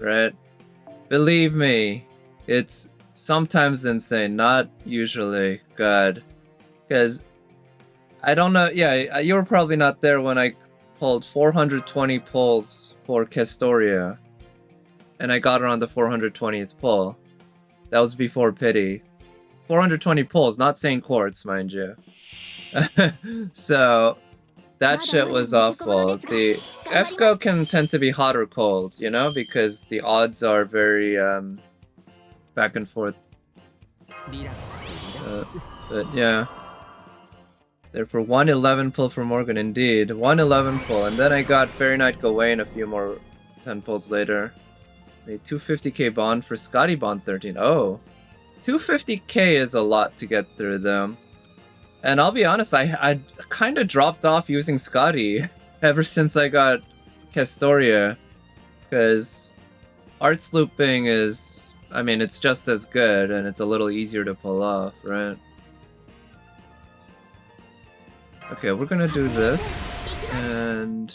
right? Believe me, it's sometimes insane, not usually good. Because I don't know, yeah, you were probably not there when I pulled 420 pulls for Castoria. And I got her on the 420th pull. That was before pity. 420 pulls, not Saint Quartz, mind you. So that shit was awful. The FGO can tend to be hot or cold, you know, because the odds are very back and forth. But yeah. Therefore, 111 pull for Morgan, indeed. 111 pull, and then I got Fairy Knight Gawain a few more 10 pulls later. A 250k bond for Scotty Bond 13. Oh, 250k is a lot to get through them. And I'll be honest, I kind of dropped off using Scotty ever since I got Castoria. Because Arts Looping is, I mean, it's just as good and it's a little easier to pull off, right? Okay, we're gonna do this. And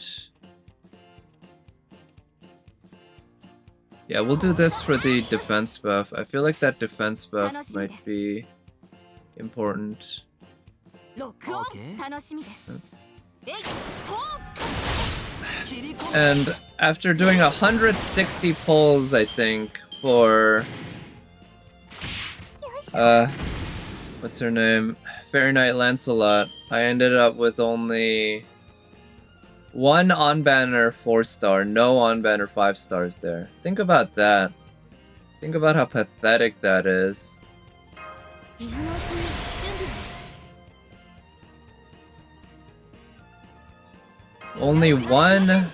yeah, we'll do this for the defense buff. I feel like that defense buff might be important. And after doing 160 pulls, I think, for what's her name? Fairy Knight Lancelot, I ended up with only one on-banner 4-star, no on-banner 5 stars there. Think about that. Think about how pathetic that is. Only one,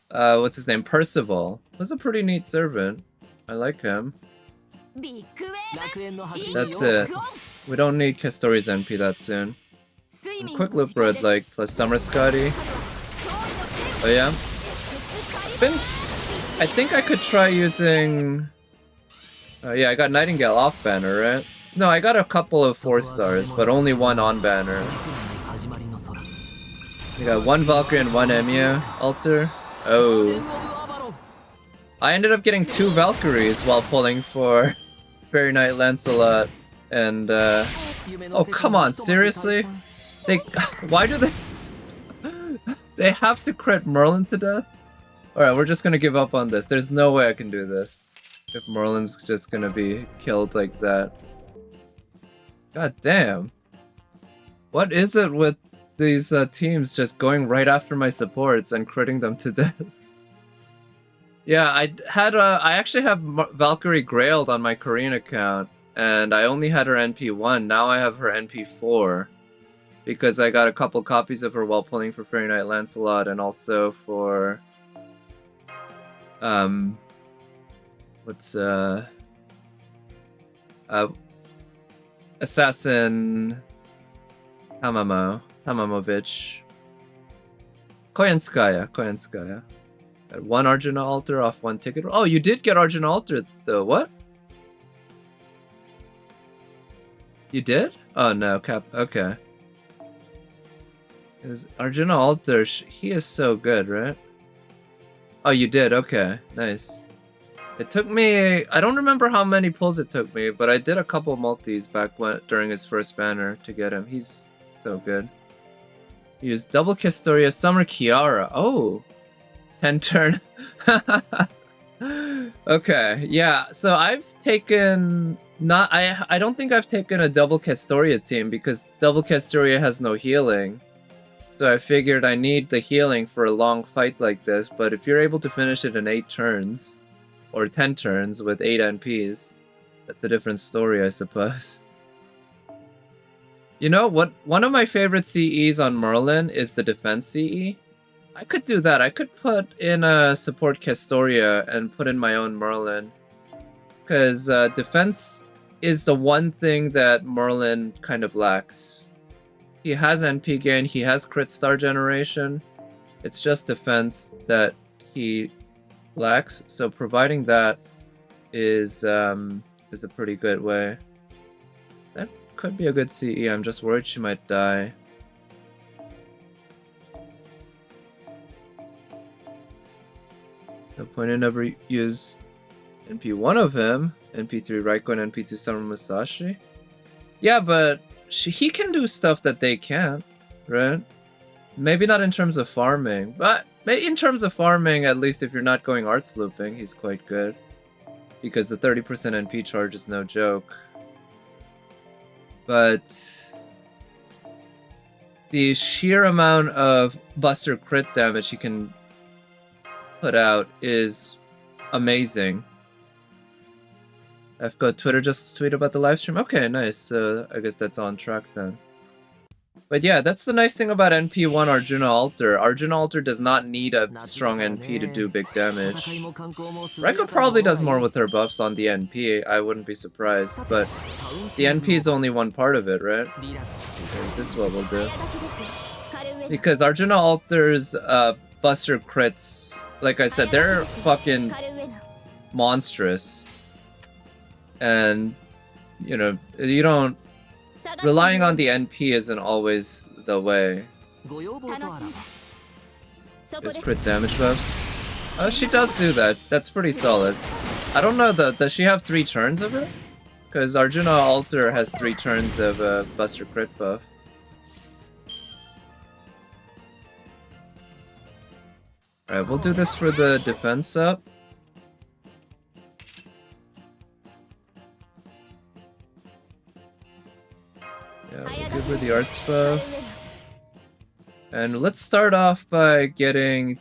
what's his name? Percival. Was a pretty neat servant. I like him. That's it. We don't need Castoria's NP that soon. And Quick Loop Red, like, plus Summer Scotty. Oh yeah? I think I could try using... yeah, I got Nightingale off banner, right? No, I got a couple of 4 stars, but only one on banner. You got one Valkyrie and one Emiya altar. Oh. I ended up getting 2 Valkyries while pulling for Fairy Knight Lancelot and oh come on, seriously? Why do they have to crit Merlin to death? Alright, we're just gonna give up on this. There's no way I can do this if Merlin's just gonna be killed like that. God damn. What is it with these teams just going right after my supports and critting them to death? Yeah, I actually have Valkyrie Grailed on my Korean account, and I only had her NP1. Now I have her NP4 because I got a couple copies of her while pulling for Fairy Knight Lancelot and also for Assassin Tamamovich. Koyanskaya. Got 1 Arjuna altar off 1 ticket. Oh, you did get Arjuna altar though. What? You did? Oh no, okay. Is Arjuna altar? He is so good, right? Oh, you did. Okay, nice. It took me, I don't remember how many pulls it took me, but I did a couple multis back during his first banner to get him. He's so good. He used double Castoria, Summer Kiara. Oh, 10 turn. Okay, yeah. So I've taken I don't think I've taken a double Castoria team because double Castoria has no healing. So I figured I need the healing for a long fight like this. But if you're able to finish it in 8 turns or 10 turns with 8 NPs, that's a different story, I suppose. You know what? One of my favorite CEs on Merlin is the defense CE. I could do that. I could put in a support Castoria and put in my own Merlin. Because defense is the one thing that Merlin kind of lacks. He has NP gain, he has crit star generation. It's just defense that he lacks. So providing that is a pretty good way. That could be a good CE. I'm just worried she might die. No point in ever use NP1 of him. NP3 Raiko and NP2 Summer Musashi. Yeah, but he can do stuff that they can't, right? Maybe not in terms of farming, but in terms of farming, at least if you're not going arts looping, he's quite good. Because the 30% NP charge is no joke. But the sheer amount of Buster crit damage he can put out is amazing. FGO Twitter just tweeted about the live stream. Okay, nice. I guess that's on track then. But yeah, that's the nice thing about NP1 Arjuna Alter. Arjuna Alter does not need a strong NP to do big damage. Raiko probably does more with her buffs on the NP, I wouldn't be surprised, but the NP is only one part of it, right? Okay, this is what we'll do. Because Arjuna Alter's Buster crits, like I said, they're fucking monstrous. And, you know, you don't... Relying on the NP isn't always the way. There's crit damage buffs. Oh, she does do that. That's pretty solid. I don't know, does she have 3 turns of it? Because Arjuna Alter has 3 turns of Buster crit buff. Alright, we'll do this for the defense up. Yeah, we'll give her the arts buff. And let's start off by getting...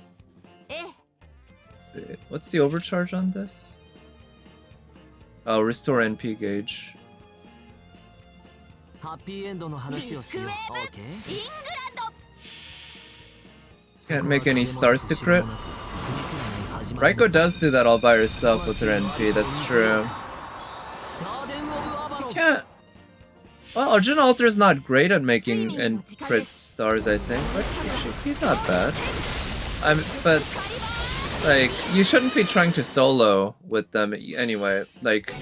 What's the overcharge on this? Oh, restore NP gauge. Can't make any stars to crit. Raiko does do that all by herself with her NP, that's true. You can't... Well, Arjuna Alter is not great at making and crit stars, I think, but he's not bad. But, like, you shouldn't be trying to solo with them anyway. Like,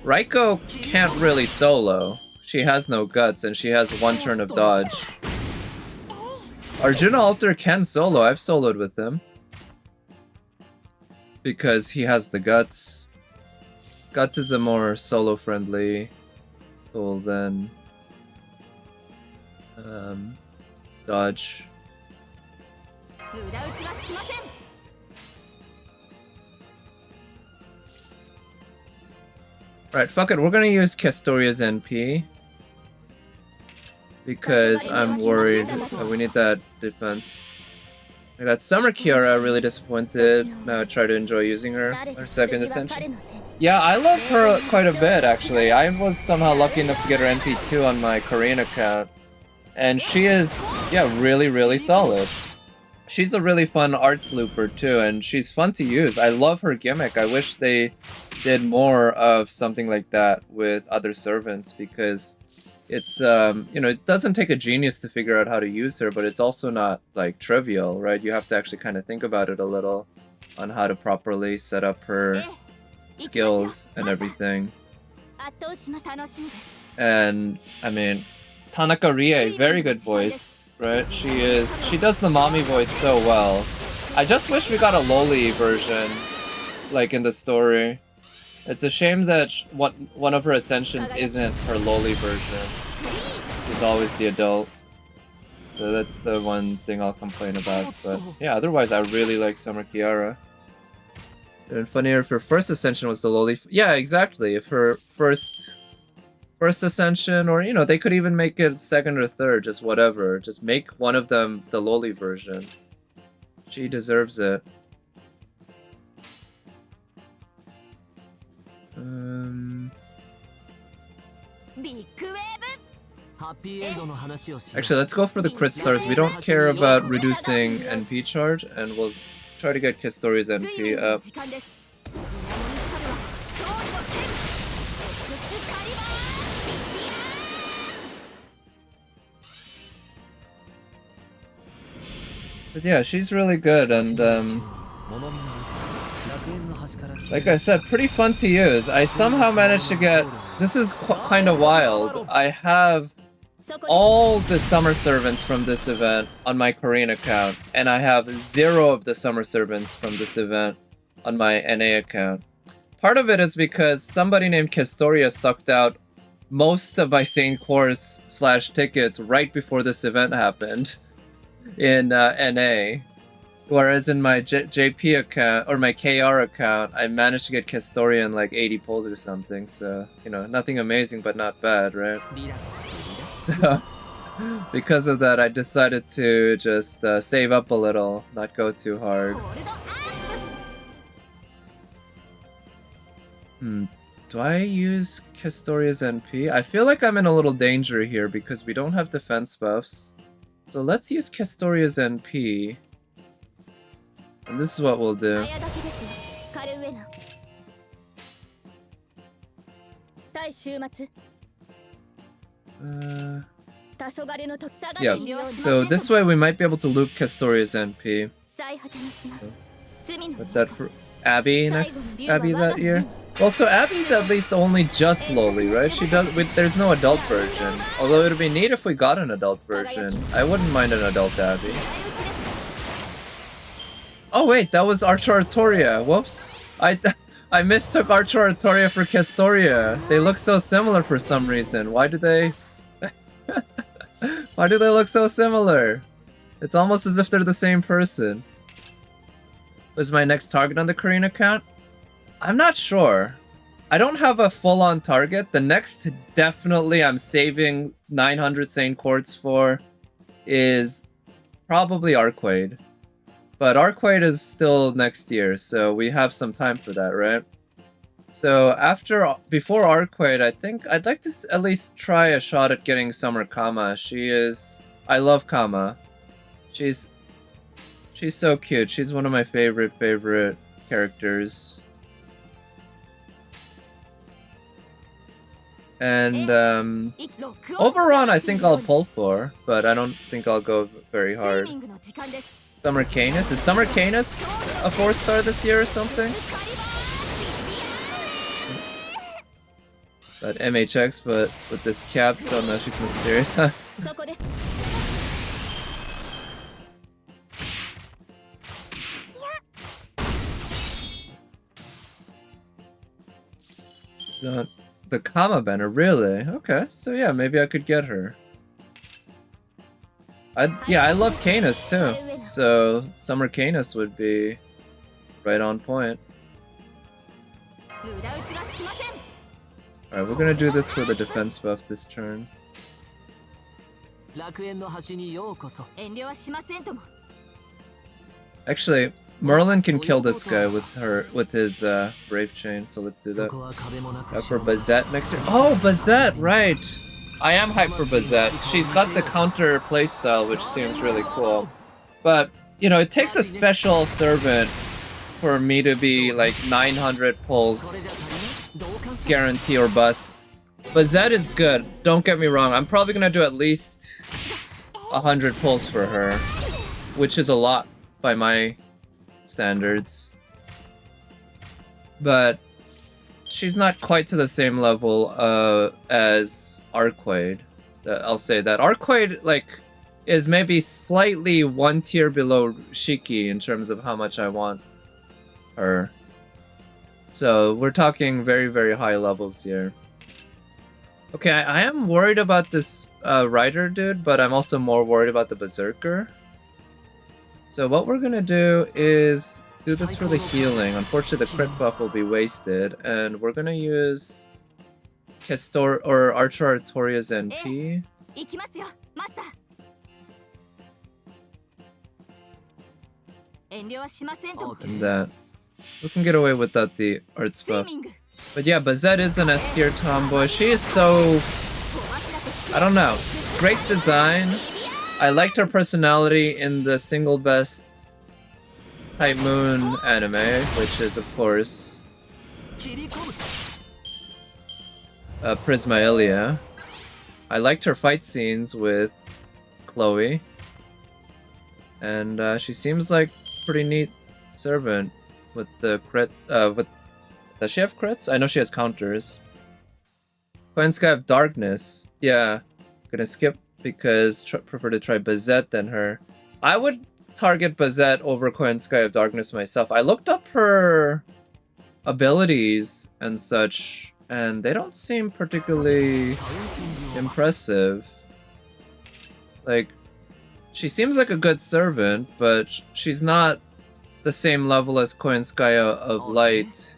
Raiko can't really solo. She has no guts, and she has 1 turn of dodge. Arjuna Alter can solo, I've soloed with him. Because he has the guts. Guts is a more solo-friendly tool than dodge. Right, fuck it, we're gonna use Castoria's NP. Because I'm worried that we need that defense. I got Summer Kiara, really disappointed. Now I try to enjoy using her. Her second ascension. Yeah, I love her quite a bit, actually. I was somehow lucky enough to get her NP2 on my Korean account. And she is, yeah, really, really solid. She's a really fun arts looper, too, and she's fun to use. I love her gimmick. I wish they did more of something like that with other servants, because it's, you know, it doesn't take a genius to figure out how to use her, but it's also not, like, trivial, right? You have to actually kind of think about it a little on how to properly set up her skills and everything. And, I mean, Tanaka Rie, very good voice, right? She does the mommy voice so well. I just wish we got a loli version, like in the story. It's a shame that one of her ascensions isn't her loli version. She's always the adult. So that's the one thing I'll complain about. But yeah, otherwise I really like Summer Kiara. And funnier if her first ascension was the loli. Yeah, exactly. If her first ascension, or you know, they could even make it second or third, just whatever. Just make one of them the loli version. She deserves it. Actually, let's go for the crit stars. We don't care about reducing NP charge, and we'll try to get Kistori's NP up. But yeah, she's really good, and like I said, pretty fun to use. I somehow managed to get... This is kind of wild. I have all the summer servants from this event on my Korean account, and I have 0 of the summer servants from this event on my NA account. Part of it is because somebody named Kestoria sucked out most of my Saint Quartz / tickets right before this event happened in NA. Whereas in my JP account, or my KR account, I managed to get Kestoria in like 80 pulls or something, so, you know, nothing amazing, but not bad, right? So, because of that, I decided to just save up a little, not go too hard. Do I use Kestoria's NP? I feel like I'm in a little danger here because we don't have defense buffs. So let's use Kestoria's NP. And this is what we'll do. Yeah, so this way we might be able to loop Kestoria's NP. Put that for Abby next. Abby that year. Well, so Abby's at least only just lowly, right? She does. There's no adult version. Although it would be neat if we got an adult version. I wouldn't mind an adult Abby. Oh wait, that was Artoria. Whoops. I mistook Artoria for Kestoria. They look so similar for some reason. Why do they? Why do they look so similar? It's almost as if they're the same person. Was my next target on the Korean account? I'm not sure. I don't have a full-on target. The next definitely I'm saving 900 Saint Quartz for is probably Arquade. But Arquade is still next year, so we have some time for that, right? So before Arquade, I think I'd like to at least try a shot at getting Summer Kama. I love Kama. She's so cute. She's one of my favorite characters. And Oberon I think I'll pull for, but I don't think I'll go very hard. Summer Canis? Is Summer Canis a 4-star this year or something? That MHX, but with this cap, don't know, she's mysterious, huh? The Kama banner, really? Okay, so yeah, maybe I could get her. I love Canis too, so Summer Canis would be right on point. Alright, we're gonna do this for the defense buff this turn. Actually, Merlin can kill this guy with his Brave Chain, so let's do that. For Bazette next year. Oh, Bazette, right! I am hyped for Bazette. She's got the counter playstyle, which seems really cool. But, you know, it takes a special servant for me to be like 900 pulls guarantee or bust. Bazette is good, don't get me wrong. I'm probably gonna do at least 100 pulls for her, which is a lot by my standards. But she's not quite to the same level as Arquade. I'll say that. Arquade, like, is maybe slightly 1 tier below Shiki in terms of how much I want her. So we're talking very, very high levels here. Okay, I am worried about this Rider dude, but I'm also more worried about the Berserker. So what we're gonna do is do this for the healing. Unfortunately, the crit buff will be wasted, and we're gonna use Artoria's NP. And that we can get away without the arts buff. But yeah, Bazette is an S tier tomboy. She is so, I don't know, great design. I liked her personality in the single best Type Moon anime, which is of course Prismaelia. I liked her fight scenes with Chloe, and she seems like pretty neat servant with the crit. Does she have crits? I know she has counters. Quenska have darkness. Yeah. Gonna skip because prefer to try Bazette than her. I would target Bazette over Coin Sky of Darkness myself. I looked up her abilities and such, and they don't seem particularly impressive. Like, she seems like a good servant, but she's not the same level as Coin Sky of Light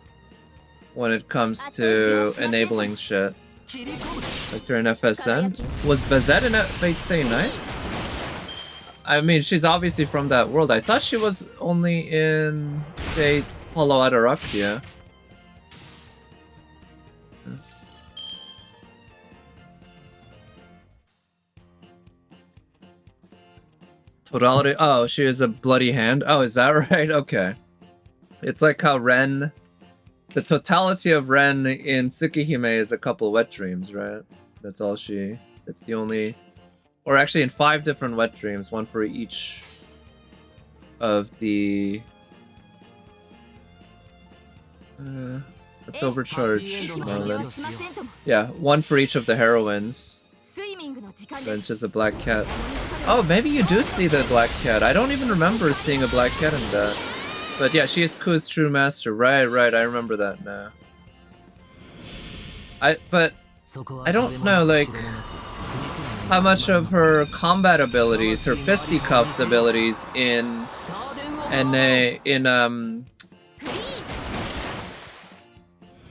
when it comes to enabling shit. Like you're in FSN? Was Bazette in Fate Stay Night? I mean, she's obviously from that world. I thought she was only in Fate Hollow Ataraxia. Totality. Oh, she is a bloody hand. Oh, is that right? Okay. It's like how Ren. The totality of Ren in Tsukihime is a couple wet dreams, right? That's all she. It's the only. Or actually, in 5 different wet dreams, one for each of the. Let's overcharge. Yeah, one for each of the heroines. But it's just a black cat. Oh, maybe you do see the black cat. I don't even remember seeing a black cat in that. But yeah, she is Ku's true master. Right, I remember that now. But I don't know, like, how much of her combat abilities, her fisticuffs abilities in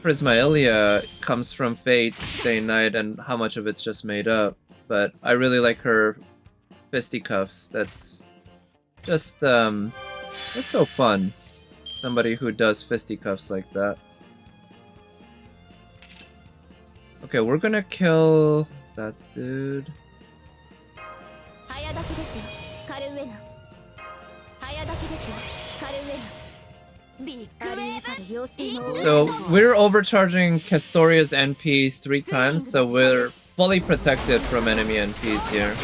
Prismaelia comes from Fate Stay Night and how much of it's just made up. But I really like her fisticuffs. That's just it's so fun. Somebody who does fisticuffs like that. Okay, we're gonna kill that dude. So we're overcharging Castoria's NP 3 times, so we're fully protected from enemy NPs here.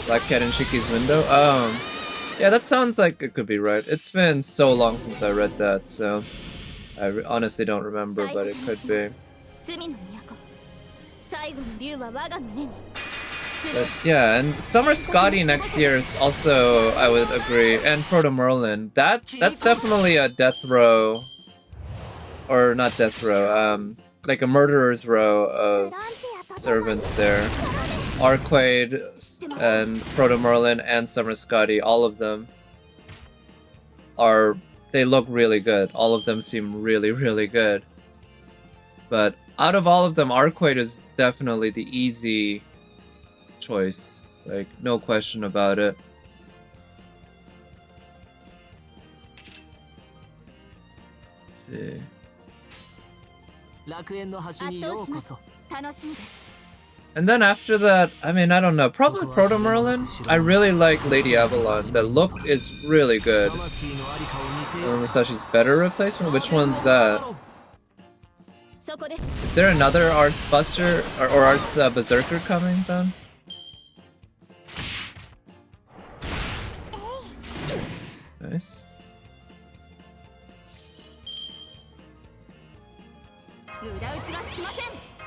Black Cat in Shiki's window? Yeah, that sounds like it could be right. It's been so long since I read that, so I honestly don't remember, but it could be. But yeah, and Summer Scotty next year is also, I would agree, and Proto Merlin. That's definitely a death row, or not death row, like a murderer's row of servants there. Arquade and Proto Merlin and Summer Scotty, all of them they look really good. All of them seem really, really good. But out of all of them, Arquade is definitely the easy choice. Like, no question about it. Let's see. And then after that, I mean, I don't know, probably Proto Merlin. I really like Lady Avalon. The look is really good. Musashi's better replacement? Which one's that? Is there another Arts Buster or Arts Berserker coming then? Nice.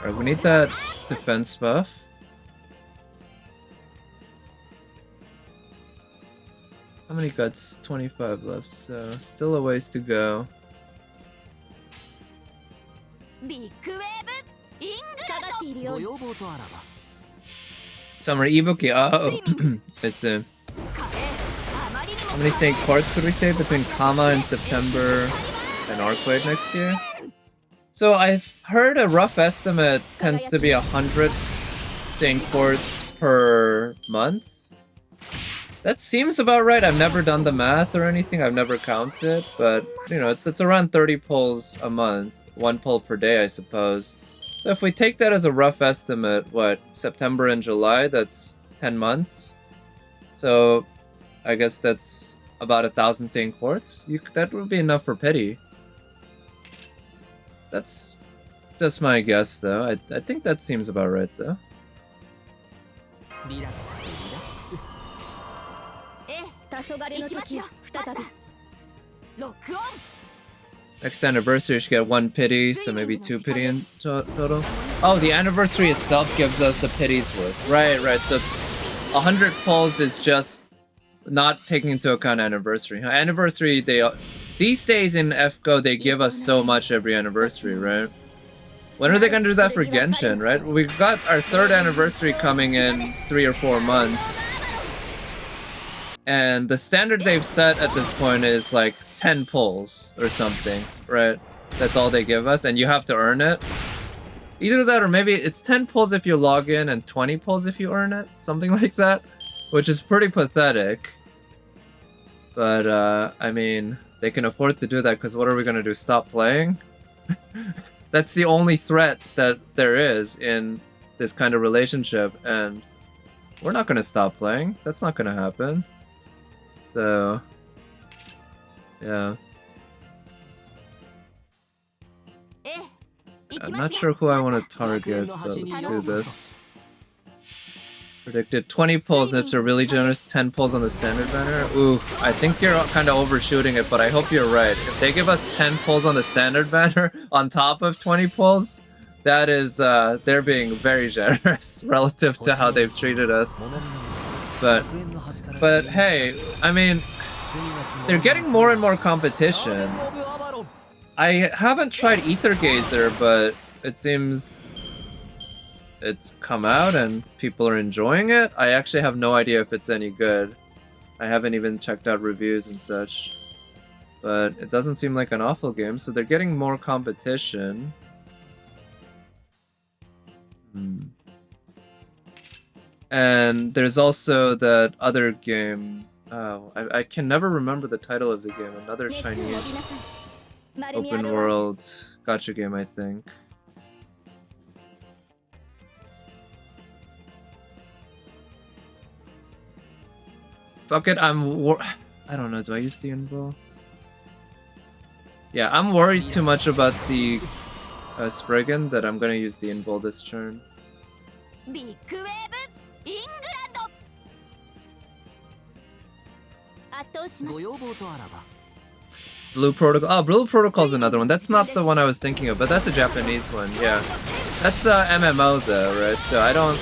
Alright, we need that defense buff. How many guts? 25 left, so still a ways to go. Summer Ibuki. Oh, it's how many Saint Quartz could we say between Kama in September and Arquade next year? So I've heard a rough estimate tends to be 100 Saint Quartz per month. That seems about right. I've never done the math or anything. I've never counted, but you know, it's around 30 pulls a month. 1 pull per day, I suppose. So if we take that as a rough estimate, what, September and July, that's 10 months. So I guess that's about 1,000 Saint Quartz. That would be enough for pity. That's just my guess, though. I think that seems about right, though. Next anniversary, you should get 1 pity, so maybe 2 pity in total. Oh, the anniversary itself gives us a pity's worth. Right, right. So 100 pulls is just not taking into account anniversary. Anniversary, these days in FGO, they give us so much every anniversary, right? When are they gonna do that for Genshin, right? We've got our 3rd anniversary coming in 3 or 4 months. And the standard they've set at this point is like 10 pulls or something, right? That's all they give us, and you have to earn it. Either that or maybe it's 10 pulls if you log in and 20 pulls if you earn it. Something like that, which is pretty pathetic. But, I mean, they can afford to do that because what are we gonna do, stop playing? That's the only threat that there is in this kind of relationship, and we're not gonna stop playing. That's not gonna happen. So, yeah. I'm not sure who I want to target, but let's do this. Predicted 20 pulls if they're really generous, 10 pulls on the standard banner. Ooh, I think you're kind of overshooting it, but I hope you're right. If they give us 10 pulls on the standard banner on top of 20 pulls, that is, they're being very generous relative to how they've treated us. But hey, I mean, they're getting more and more competition. I haven't tried Ether Gazer, but it seems it's come out and people are enjoying it. I actually have no idea if it's any good. I haven't even checked out reviews and such. But it doesn't seem like an awful game, so they're getting more competition. And there's also that other game. Oh, I can never remember the title of the game. Another Chinese open world gacha game, I think. Fuck it, I don't know, do I use the invul? Yeah, I'm worried too much about the Spriggan that I'm gonna use the invul this turn. Blue Protocol. Oh, Blue Protocol's another one. That's not the one I was thinking of, but that's a Japanese one, yeah. That's MMO though, right? So I don't...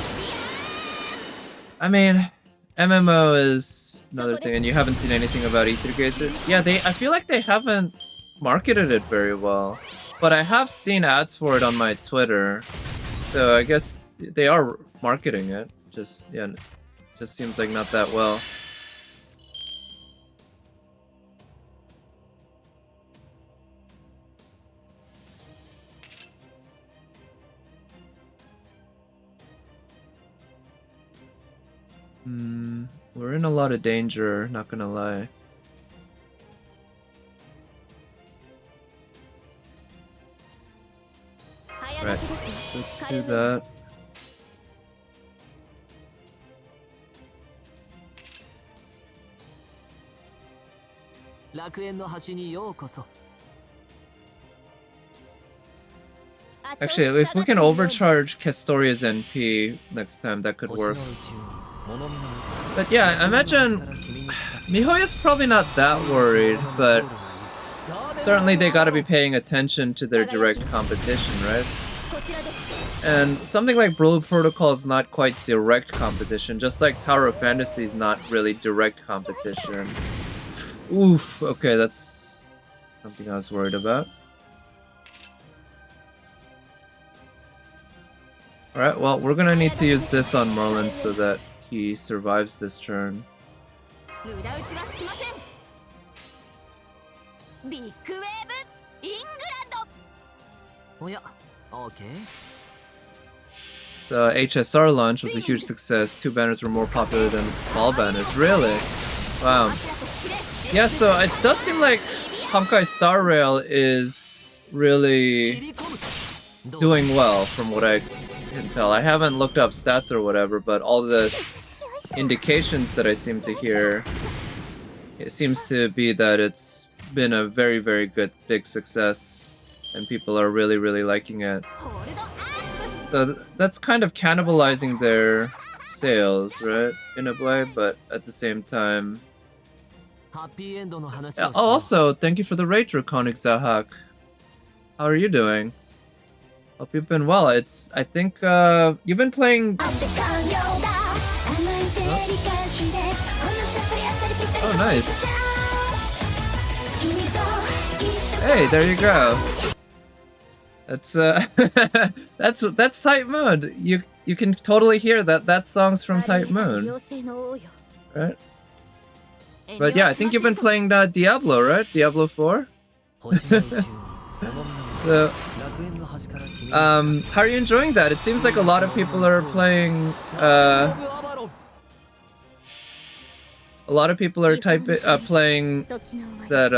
I mean, MMO is another thing, and you haven't seen anything about Ether Gazer? Yeah, I feel like they haven't marketed it very well. But I have seen ads for it on my Twitter, so I guess they are marketing it. Just, yeah, just seems like not that well. We're in a lot of danger, not gonna lie. Right, let's do that. Actually, if we can overcharge Castoria's NP next time, that could work. But yeah, I imagine Mihoyo's probably not that worried, but certainly they gotta be paying attention to their direct competition, right? And something like Blue Protocol is not quite direct competition, just like Tower of Fantasy is not really direct competition. Oof, okay, that's something I was worried about. Alright, well, we're gonna need to use this on Merlin so that he survives this turn. So HSR launch was a huge success. 2 banners were more popular than all banners. Really? Wow. Yeah, so it does seem like Honkai Star Rail is really doing well from what I can tell. I haven't looked up stats or whatever, but all the indications that I seem to hear, it seems to be that it's been a very, very good, big success, and people are really, really liking it. So that's kind of cannibalizing their sales, right? In a way, but at the same time... Also, thank you for the raid, Draconic Zahak. How are you doing? Hope you've been well. I think you've been playing. Oh, nice. Hey, there you go. That's that's Type Moon. You can totally hear that song's from Type Moon, right? But yeah, I think you've been playing Diablo, right? Diablo 4. So, how are you enjoying that? It seems like a lot of people are playing. A lot of people are playing that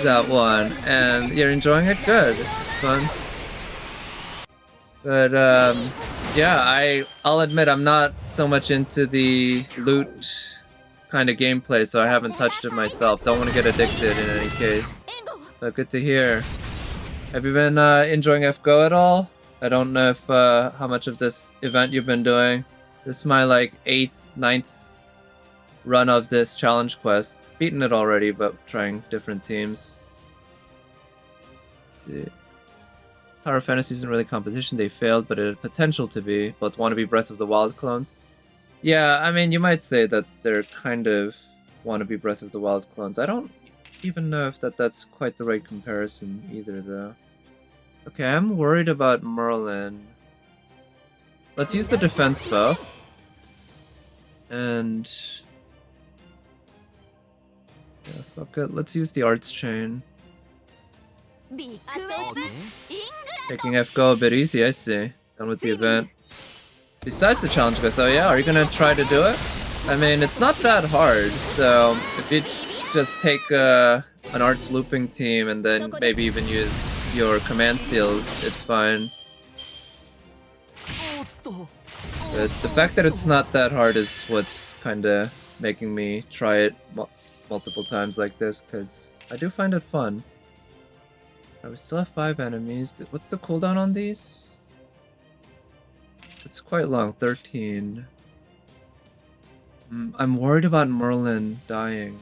that one, and you're enjoying it. Good, it's fun. But yeah, I'll admit I'm not so much into the loot kind of gameplay, so I haven't touched it myself. Don't want to get addicted in any case. But good to hear. Have you been enjoying FGO at all? I don't know if how much of this event you've been doing. This is my like 8th, 9th run of this challenge quest. Beaten it already, but trying different teams. Let's see. Tower of Fantasy isn't really competition. They failed, but it had potential to be. But wannabe Breath of the Wild clones. Yeah, I mean, you might say that they're kind of wannabe Breath of the Wild clones. I don't even know if that's quite the right comparison either, though. Okay, I'm worried about Merlin. Let's use the defense buff. And yeah, fuck it. Let's use the arts chain. Taking FGO a bit easy, I see. Done with the event. Besides the challenge quest, oh yeah, are you gonna try to do it? I mean, it's not that hard, so if you just take an arts looping team and then maybe even use your command seals, it's fine. But the fact that it's not that hard is what's kinda making me try it multiple times like this, because I do find it fun. Right, we still have 5 enemies. What's the cooldown on these? It's quite long, 13. I'm worried about Merlin dying.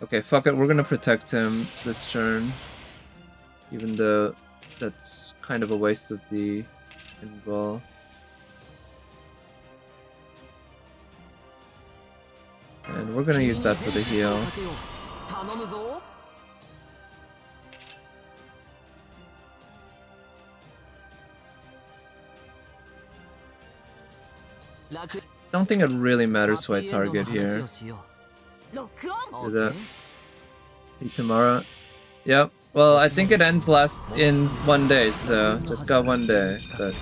Okay, fuck it, we're gonna protect him this turn. Even though that's kind of a waste of the invul. And we're gonna use that for the heal. Don't think it really matters who I target here. Do that. See tomorrow. Yep. Well, I think it ends in 1 day, so just got 1 day. But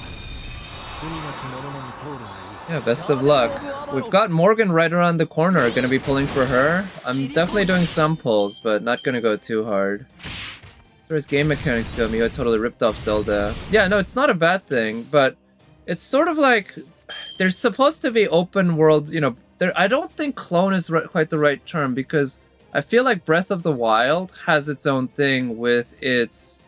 yeah, best of luck. We've got Morgan right around the corner. Gonna be pulling for her. I'm definitely doing some pulls, but not gonna go too hard. As far as game mechanics go, Mio totally ripped off Zelda. Yeah, no, it's not a bad thing, but it's sort of like there's supposed to be open world, you know. I don't think clone is quite the right term, because I feel like Breath of the Wild has its own thing with its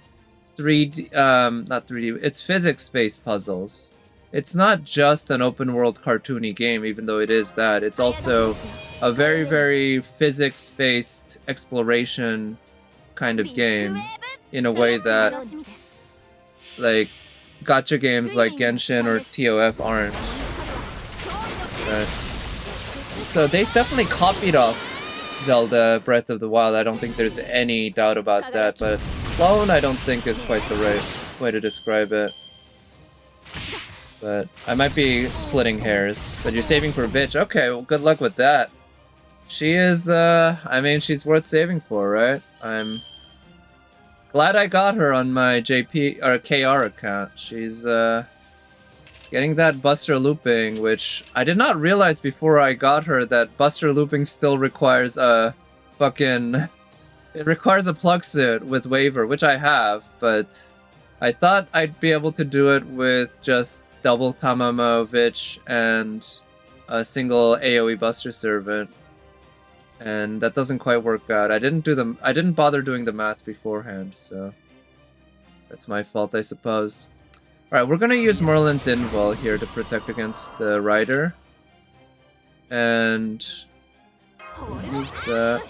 3D, not 3D, it's physics-based puzzles. It's not just an open world cartoony game, even though it is that. It's also a very, very physics-based exploration kind of game, in a way that, like, gacha games like Genshin or TOF aren't. But, so they definitely copied off Zelda Breath of the Wild. I don't think there's any doubt about that, but clone I don't think is quite the right way to describe it. But I might be splitting hairs. But you're saving for a bitch. Okay, well, good luck with that. She is, I mean, she's worth saving for, right? I'm glad I got her on my JP or KR account. She's getting that Buster looping, which I did not realize before I got her that Buster looping still requires a fucking... It requires a plug suit with Waver, which I have, but I thought I'd be able to do it with just double Tamamovich and a single AoE Buster Servant. And that doesn't quite work out. I didn't bother doing the math beforehand, so that's my fault, I suppose. Alright, we're gonna use Merlin's invul here to protect against the Rider. And use that.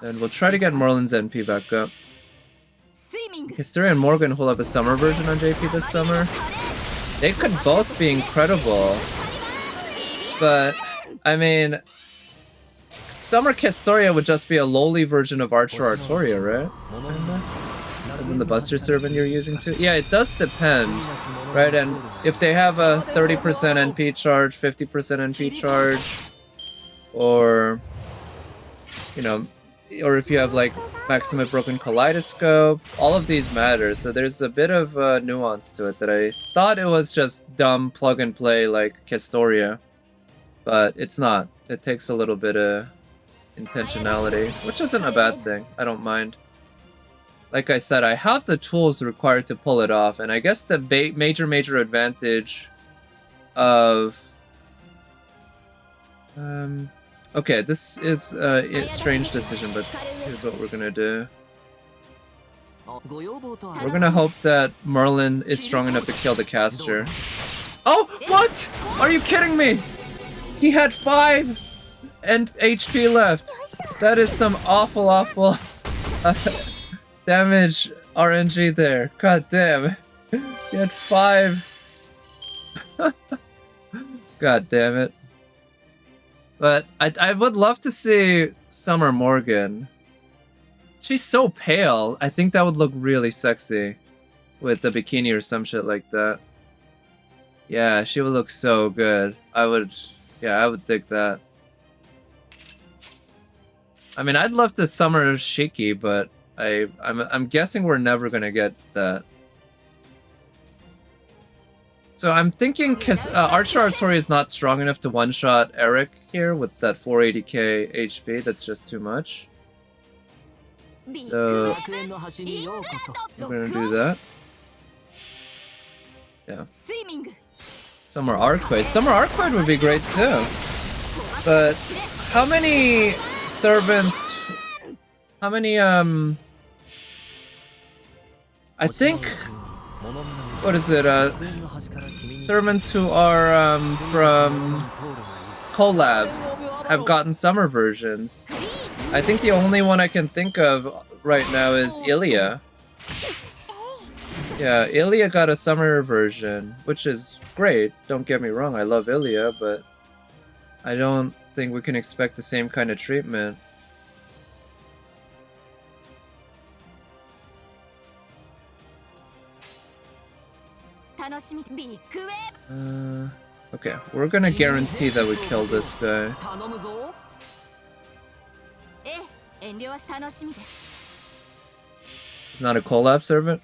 And we'll try to get Merlin's NP back up. Historia and Morgan will have a summer version on JP this summer. They could both be incredible. But, I mean, Summer Historia would just be a lowly version of Artoria, right? As in the Buster Servant you're using too? Yeah, it does depend, right? And if they have a 30% NP charge, 50% NP charge, or, you know, or if you have like Maximum Broken Kaleidoscope, all of these matter. So there's a bit of nuance to it that I thought it was just dumb plug and play like Historia, but it's not. It takes a little bit of intentionality, which isn't a bad thing. I don't mind. Like I said, I have the tools required to pull it off, and I guess the major advantage of okay, this is a strange decision, but here's what we're gonna do. We're gonna hope that Merlin is strong enough to kill the caster. Oh, what? Are you kidding me? He had 5 and HP left. That is some awful damage RNG there. God damn. He had 5. God damn it. But I would love to see Summer Morgan. She's so pale. I think that would look really sexy with the bikini or some shit like that. Yeah, she would look so good. I would dig that. I mean, I'd love to Summer Shiki, but I'm guessing we're never gonna get that. So I'm thinking Archer Artoria is not strong enough to one-shot Eric here with that 480k HP. That's just too much. So we're gonna do that. Yeah. Summer Arcade. Summer Arcade would be great too. But how many servants? How many I think, what is it, servants who are from collabs have gotten summer versions. I think the only one I can think of right now is Ilya. Yeah, Ilya got a summer version, which is great, don't get me wrong, I love Ilya, but I don't think we can expect the same kind of treatment. Okay, we're gonna guarantee that we kill this guy. He's not a collab servant?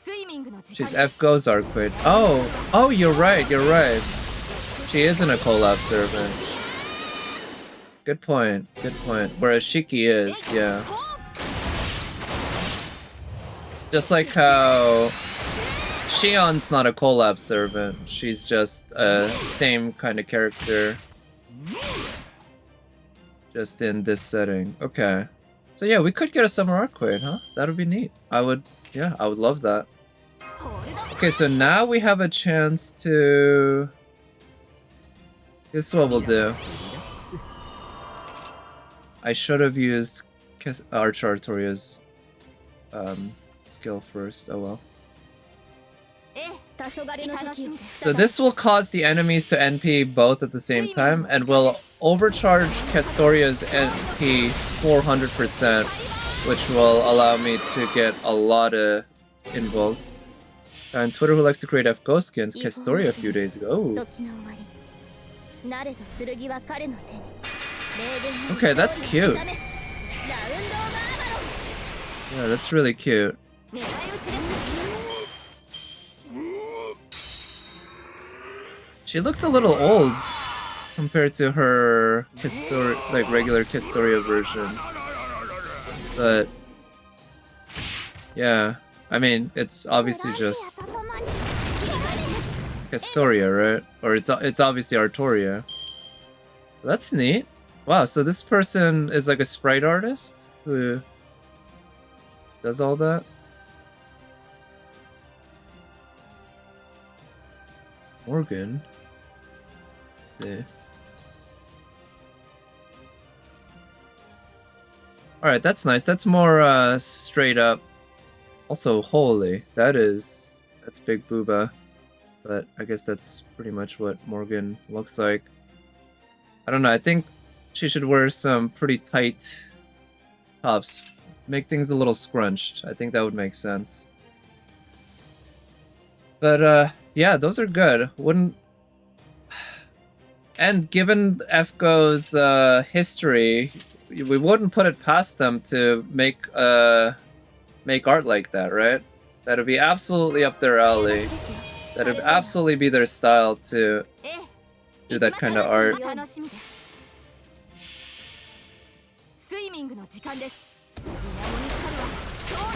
She's FGO's Arcade. Oh, you're right. She isn't a collab servant. Good point. Whereas Shiki is, yeah. Just like how Shion's not a collab servant, she's just a same kind of character. Just in this setting. Okay. So yeah, we could get a Summer Arcade, huh? That would be neat. I would love that. Okay, so now we have a chance to... This is what we'll do. I should have used Archer Artoria's skill first. Oh well. So this will cause the enemies to NP both at the same time, and will overcharge Castoria's NP 400%, which will allow me to get a lot of invulns. And Twitter who likes to create FGO skins, Castoria a few days ago. Oh. Okay, that's cute. Yeah, that's really cute. She looks a little old compared to her regular Castoria version. But yeah, I mean, it's obviously just Castoria, right? Or it's obviously Artoria. That's neat. Wow, so this person is like a sprite artist who does all that? Morgan. Yeah. Alright, that's nice. That's more straight up. Also, holy. That's big booba. But I guess that's pretty much what Morgan looks like. I don't know, I think she should wear some pretty tight tops. Make things a little scrunched. I think that would make sense. But yeah, those are good. Wouldn't... And given FGO's history, we wouldn't put it past them to make art like that, right? That'd be absolutely up their alley. That'd absolutely be their style to do that kind of art.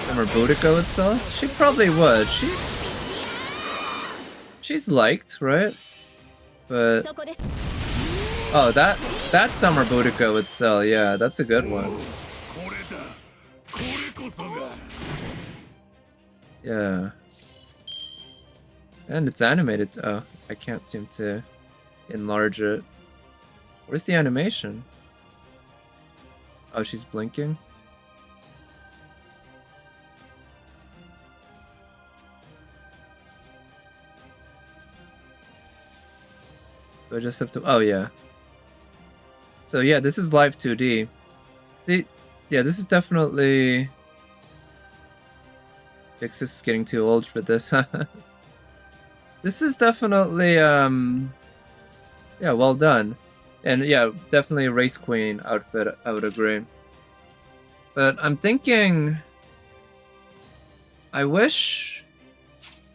Summer Boudica would sell? She probably would. She's liked, right? But oh, that Summer Boudica would sell. Yeah, that's a good one. Yeah. And it's animated. Oh, I can't seem to enlarge it. Where's the animation? Oh, she's blinking. Do I just have to... Oh, yeah. So, yeah, this is live 2D. See, yeah, this is definitely... Vixis is getting too old for this, huh? This is definitely, yeah, well done. And yeah, definitely a race queen outfit, I would agree. But I'm thinking... I wish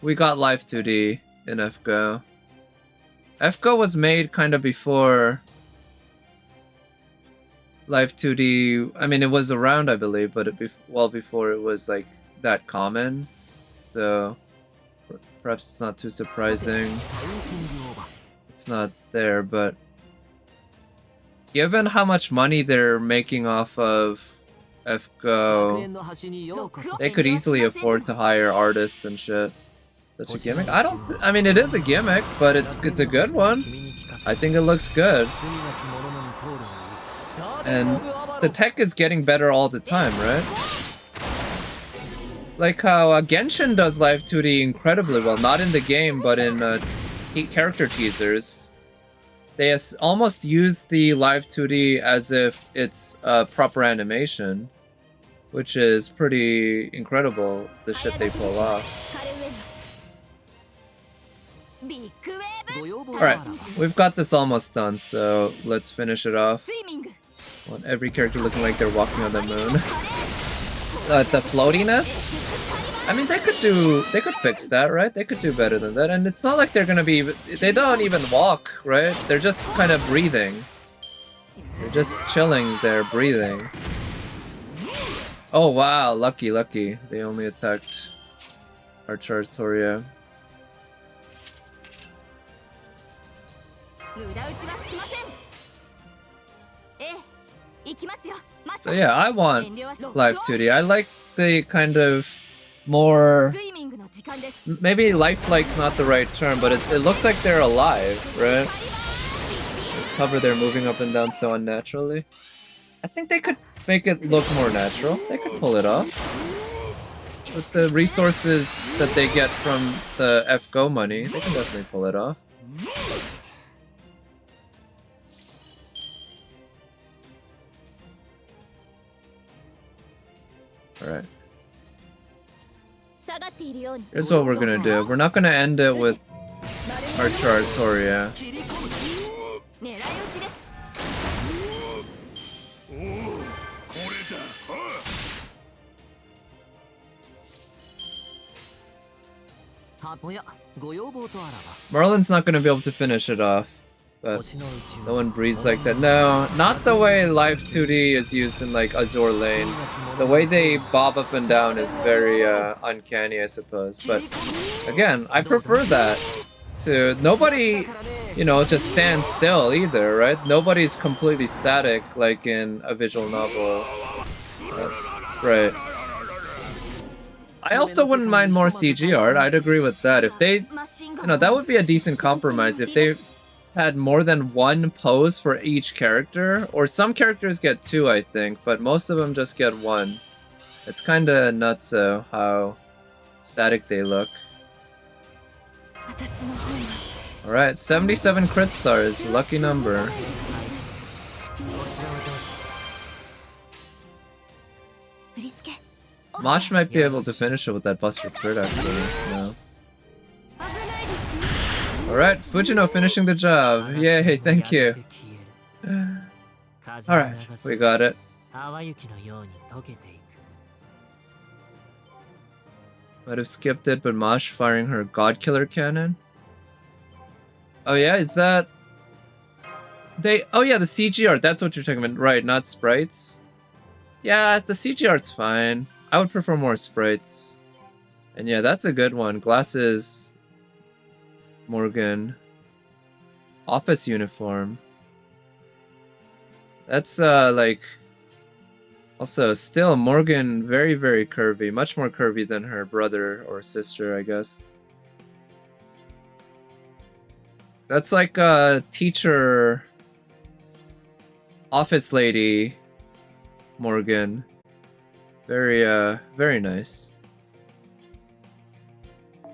we got live 2D in FGO. FGO was made kind of before live 2D. I mean, it was around, I believe, but well before it was like that common. So perhaps it's not too surprising it's not there, but given how much money they're making off of FGO, they could easily afford to hire artists and shit. Such a gimmick? I mean, it is a gimmick, but it's a good one. I think it looks good. And the tech is getting better all the time, right? Like how Genshin does live 2D incredibly well. Not in the game, but in character teasers. They almost use the live 2D as if it's proper animation. Which is pretty incredible, the shit they pull off. Alright, we've got this almost done, so let's finish it off. I want every character looking like they're walking on the moon. The floatiness? I mean, they could fix that, right? They could do better than that, and it's not like they're gonna be... They don't even walk, right? They're just kind of breathing. They're just chilling there, breathing. Oh wow, lucky. They only attacked Artoria. So yeah, I want live 2D. I like the kind of more... Maybe lifelike's not the right term, but it looks like they're alive, right? It's hover, they're moving up and down so unnaturally. I think they could make it look more natural. They could pull it off. With the resources that they get from the FGO money, they can definitely pull it off. Alright. Here's what we're gonna do. We're not gonna end it with Artoria. Merlin's not gonna be able to finish it off. But no one breathes like that. No, not the way live 2D is used in like Azure Lane. The way they bob up and down is very uncanny, I suppose. But again, I prefer that to... Nobody, you know, just stands still either, right? Nobody's completely static like in a visual novel. That's right. I also wouldn't mind more CG art. I'd agree with that. If they, that would be a decent compromise. If they had more than one pose for each character, or some characters get two, I think, but most of them just get one. It's kind of nuts how static they look. Alright, 77 crit stars, lucky number. Mosh might be able to finish it with that Buster crit, actually. No. Alright, Fujino finishing the job. Yay, thank you. Alright, we got it. Might have skipped it, but Mosh firing her God Killer cannon. Oh yeah, is that... Oh yeah, the CG art, that's what you're talking about. Right, not sprites. Yeah, the CG art's fine. I would prefer more sprites. And yeah, that's a good one. Glasses. Morgan. Office uniform. That's like... Also, still, Morgan, very, very curvy. Much more curvy than her brother or sister, I guess. That's like a teacher... office lady Morgan. Very, very nice.